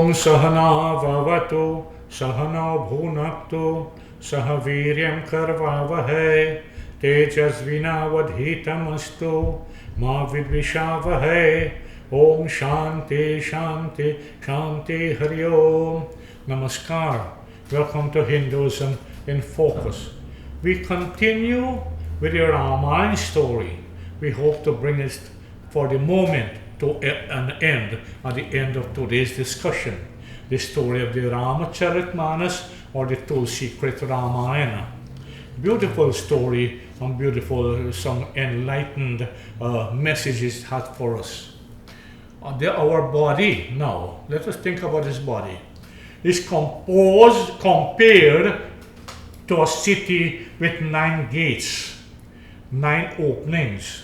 Om Sahana Vavatu Sahana Bhunaktu Sahaviryam Karvavahe Tejasvinavadhitamastu Ma Vidvishavahe. Om Shanti Shanti Shanti Hari Om. Namaskar. Welcome to Hinduism in Focus. We continue with the Ramayana story. We hope to bring it for the moment to an end at the end of today's discussion. The story of the Ramacharitmanas or the Tulsi-krit Ramayana. Beautiful story and beautiful, some enlightened messages it had for us. Our body now, let us think about this body, is compared to a city with 9 gates, 9 openings,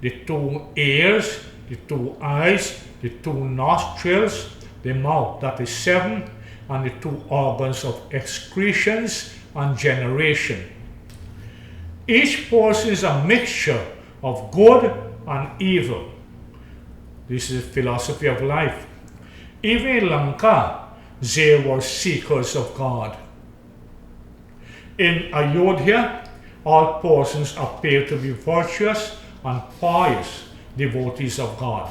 the 2 ears, the 2 eyes, the 2 nostrils, the mouth, that is 7, and the 2 organs of excretions and generation. Each person is a mixture of good and evil. This is the philosophy of life. Even in Lanka, they were seekers of God. In Ayodhya, all persons appear to be virtuous and pious devotees of God.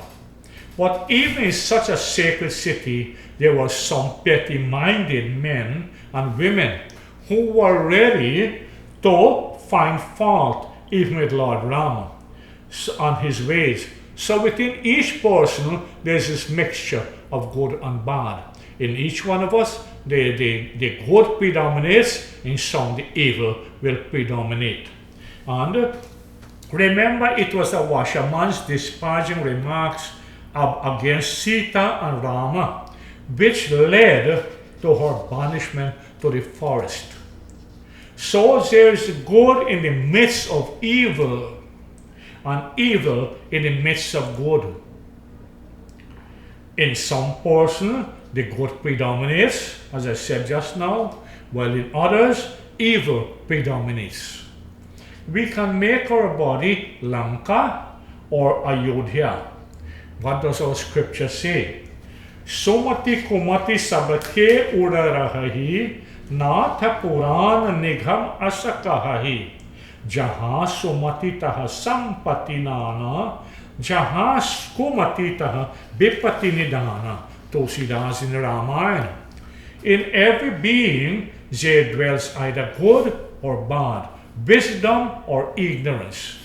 But even in such a sacred city, there were some petty-minded men and women who were ready to find fault even with Lord Rama and his ways. So within each person, there's this mixture of good and bad. In each one of us, the good predominates, in some the evil will predominate. And remember, it was the Vashaman's disparaging remarks against Sita and Rama which led to her banishment to the forest. So there is good in the midst of evil, and evil in the midst of good. In some person, the good predominates, as I said just now, while in others, evil predominates. We can make our body Lanka or Ayodhya. What does our scripture say? Somati kumati sabake urarahi natha puran nigham asakahi. Jaha sumati taha sampati nana, jaha kumati taha bipati nidana. Tulsidas in Ramayana. In every being there dwells either good or bad, wisdom or ignorance.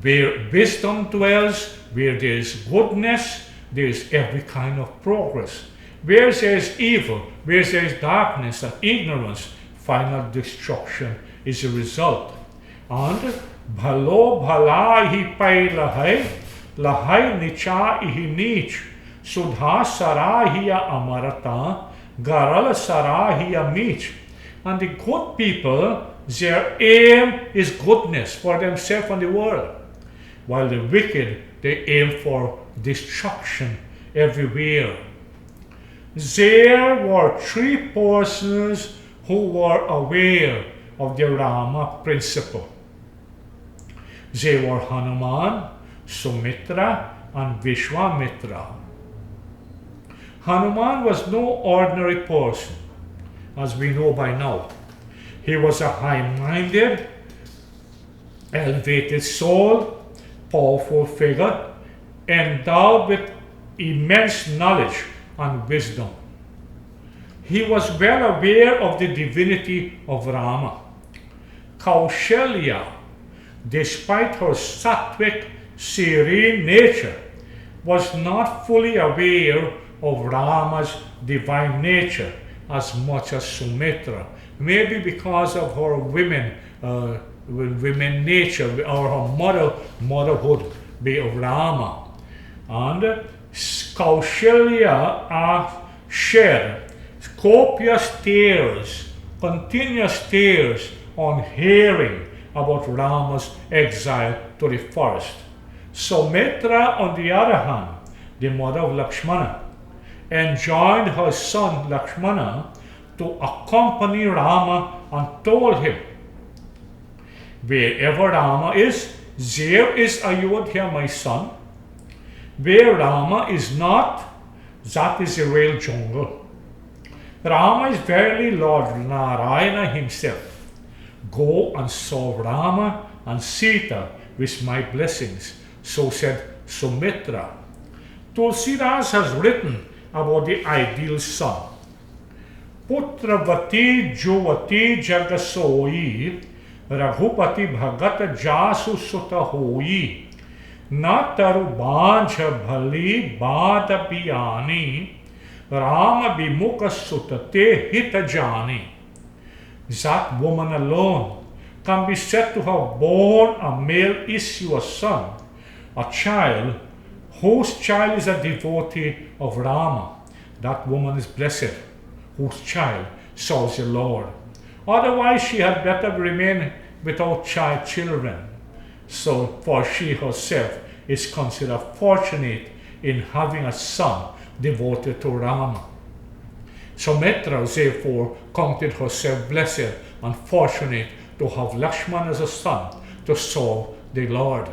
Where wisdom dwells, where there is goodness, there is every kind of progress. Where there is evil, where there is darkness and ignorance, final destruction is a result. And bhalo bhala hi pai lahai, lahai nicha ihi nich, sudha sarahya amarata, garal sarahya mich. And the good people, their aim is goodness for themselves and the world, while the wicked, they aim for destruction everywhere. There were 3 persons who were aware of the Rama principle. They were Hanuman, Sumitra, and Vishwamitra. Hanuman was no ordinary person, as we know by now. He was a high-minded, elevated soul, powerful figure, endowed with immense knowledge and wisdom. He was well aware of the divinity of Rama. Kaushalya, despite her sattvic, serene nature, was not fully aware of Rama's divine nature as much as Sumitra, maybe because of her women nature or her motherhood of Rama. And Kaushalya shed copious tears, continuous tears, on hearing about Rama's exile to the forest. Sumitra, on the other hand, the mother of Lakshmana, enjoined her son Lakshmana to accompany Rama and told him, wherever Rama is, there is Ayodhya, my son. Where Rama is not, That is the real jungle. Rama is verily Lord Narayana himself. Go and serve Rama and Sita with my blessings. So said Sumitra. Tulsidas has written about the ideal son. Putravati Juvati Jagasoi Raghupati Bhagat Jasu Sutta Hoi Nataru Banja Bhali Bada Piyani Rama Bimukha Sutate Hitajani. That woman alone can be said to have born a male issue, a son, a child, whose child is a devotee of Rama. That woman is blessed, whose child serves the Lord. Otherwise, she had better remain without children. So, for she herself is considered fortunate in having a son devoted to Rama. Sumitra therefore counted herself blessed and fortunate to have Lakshman as a son to serve the Lord.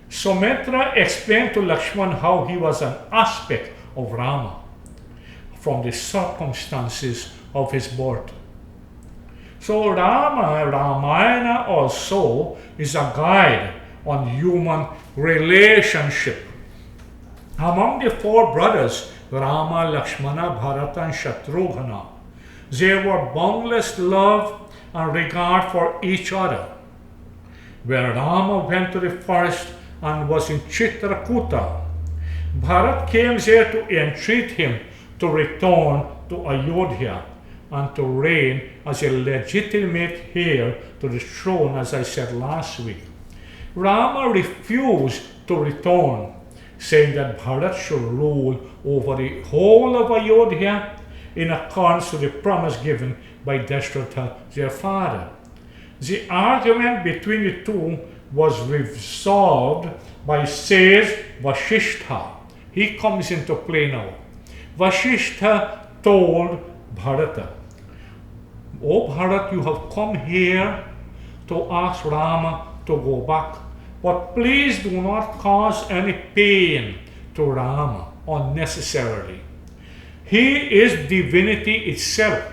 Sumitra explained to Lakshman how he was an aspect of Rama from the circumstances of his birth. So Ramayana also is a guide on human relationship. Among the four brothers, Rama, Lakshmana, Bharata and Shatrugna, there were boundless love and regard for each other. When Rama went to the forest and was in Chitrakuta, Bharat came there to entreat him to return to Ayodhya and to reign as a legitimate heir to the throne, as I said last week. Rama refused to return, saying that Bharat should rule over the whole of Ayodhya in accordance to the promise given by Dashratha, their father. The argument between the two was resolved by sage Vasishtha. He comes into play now. Vasishtha told Bharata, "O Bharat, you have come here to ask Rama to go back, but please do not cause any pain to Rama unnecessarily. He is divinity itself,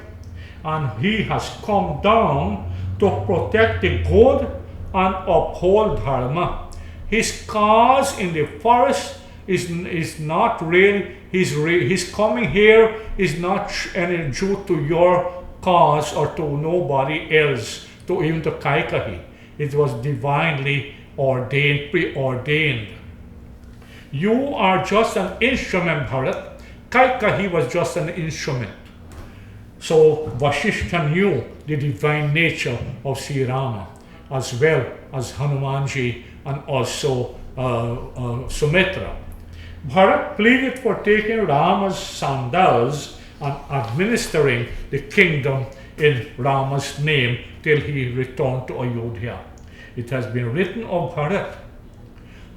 and he has come down to protect the good and uphold Dharma. His cause in the forest is not really, his coming here is not any due to your cause or to nobody else, to even to Kaikeyi. It was divinely ordained, preordained. You are just an instrument, Bharat. Kaikeyi was just an instrument." So Vasishtha knew the divine nature of Sri Rama, as well as Hanumanji and also Sumitra. Bharat pleaded for taking Rama's sandals and administering the kingdom in Rama's name till he returned to Ayodhya. It has been written of Bharat,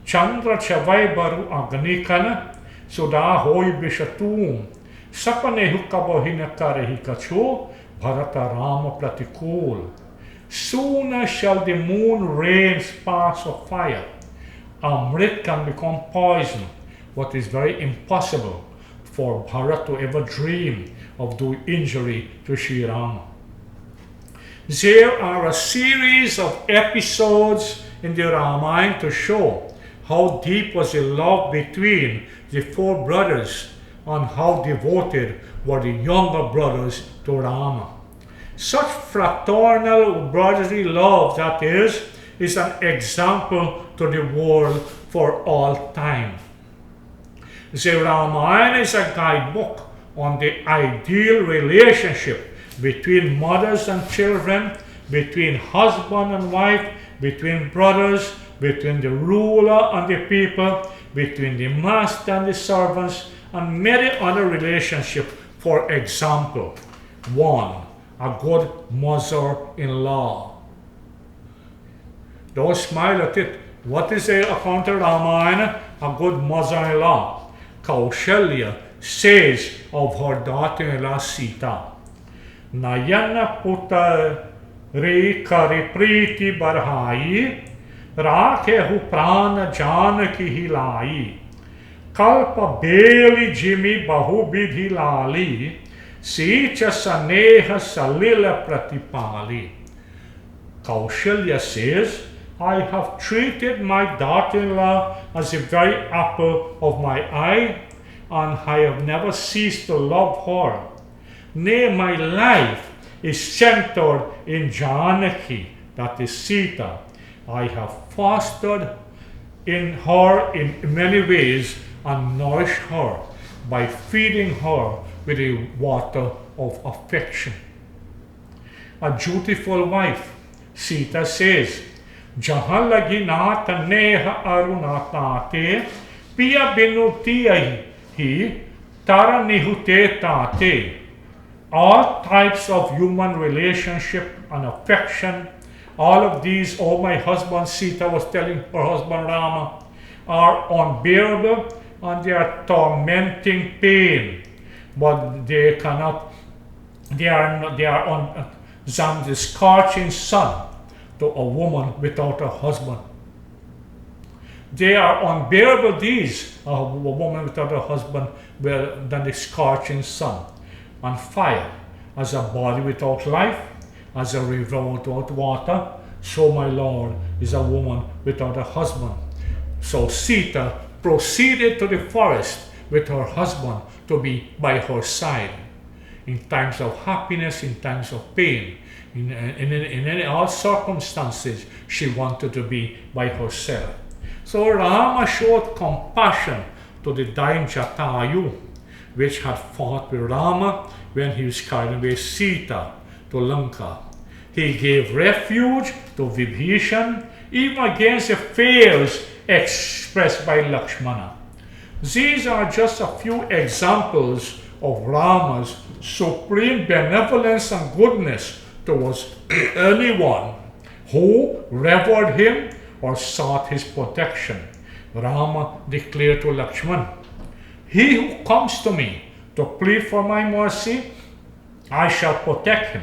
"Chandra Chavai Baru Agnikana Suda Hoi Bishatum Sapanehu Kabohina Karehi Kachu Bharata Rama Pratikul. Sooner shall the moon rain sparks of fire. Amrit can become poison, what is very impossible for Bharat to ever dream of doing injury to Sri Rama." There are a series of episodes in the Ramayana to show how deep was the love between the four brothers and how devoted were the younger brothers to Rama. Such fraternal brotherly love, that is an example to the world for all time. The Ramayana is a guidebook on the ideal relationship between mothers and children, between husband and wife, between brothers, between the ruler and the people, between the master and the servants, and many other relationships. For example, 1. A good mother-in-law. Don't smile at it. What is the account of Ramayana? A good mother-in-law. Kaushalya says of her daughter-in-law Sita, "Nayana puta re kari priti barhai, rakhe hu prana janaki hilai, Kalpa Beli Jimmy Bahubidhi Lali, Sicha Saneha Salila Pratipali. Kaushalya says, I have treated my daughter-in-law as the very apple of my eye, and I have never ceased to love her. Nay, my life is centered in Janaki, that is Sita. I have fostered in her in many ways and nourished her by feeding her with the water of affection. A dutiful wife, Sita says, Jahan lagi naata neha arunatate, pia binuti hi tara nihute tate. All types of human relationship and affection, all of these, oh my husband, Sita was telling her husband Rama, are unbearable and they are tormenting pain. But they cannot, they are on the scorching sun to a woman without a husband. They are unbearable these, a woman without a husband, than the scorching sun. And fire, as a body without life, as a river without water, so my Lord is a woman without a husband. So Sita proceeded to the forest with her husband to be by her side. In times of happiness, in times of pain, in all circumstances, she wanted to be by herself. So Rama showed compassion to the dying Jatayu, which had fought with Rama when he was carrying away Sita to Lanka. He gave refuge to Vibhishan even against the fears expressed by Lakshmana. These are just a few examples of Rama's supreme benevolence and goodness towards anyone who revered him or sought his protection. Rama declared to Lakshmana, he who comes to me to plead for my mercy, I shall protect him.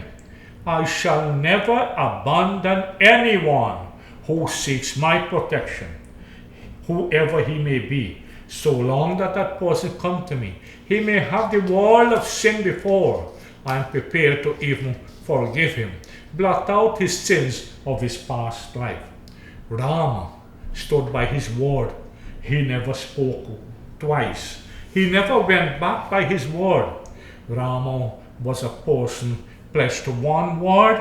I shall never abandon anyone who seeks my protection, whoever he may be, so long that that person come to me. He may have the world of sin before. I am prepared to even forgive him, blot out his sins of his past life. Rama stood by his word. He never spoke twice. He never went back by his word. Rama was a person pledged to one word,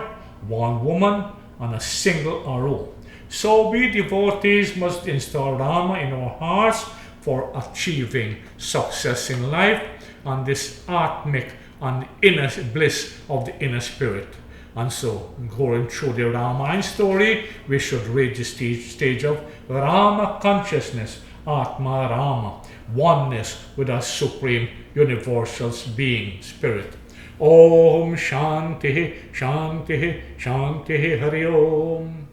one woman, and a single arrow. So we devotees must install Rama in our hearts for achieving success in life and this atmic and inner bliss of the inner spirit. And so, going through the Ramayana story, we should reach the stage of Rama consciousness, Atma Rama, oneness with our supreme universal being, spirit. Om Shanti Shanti Shanti Hari Om.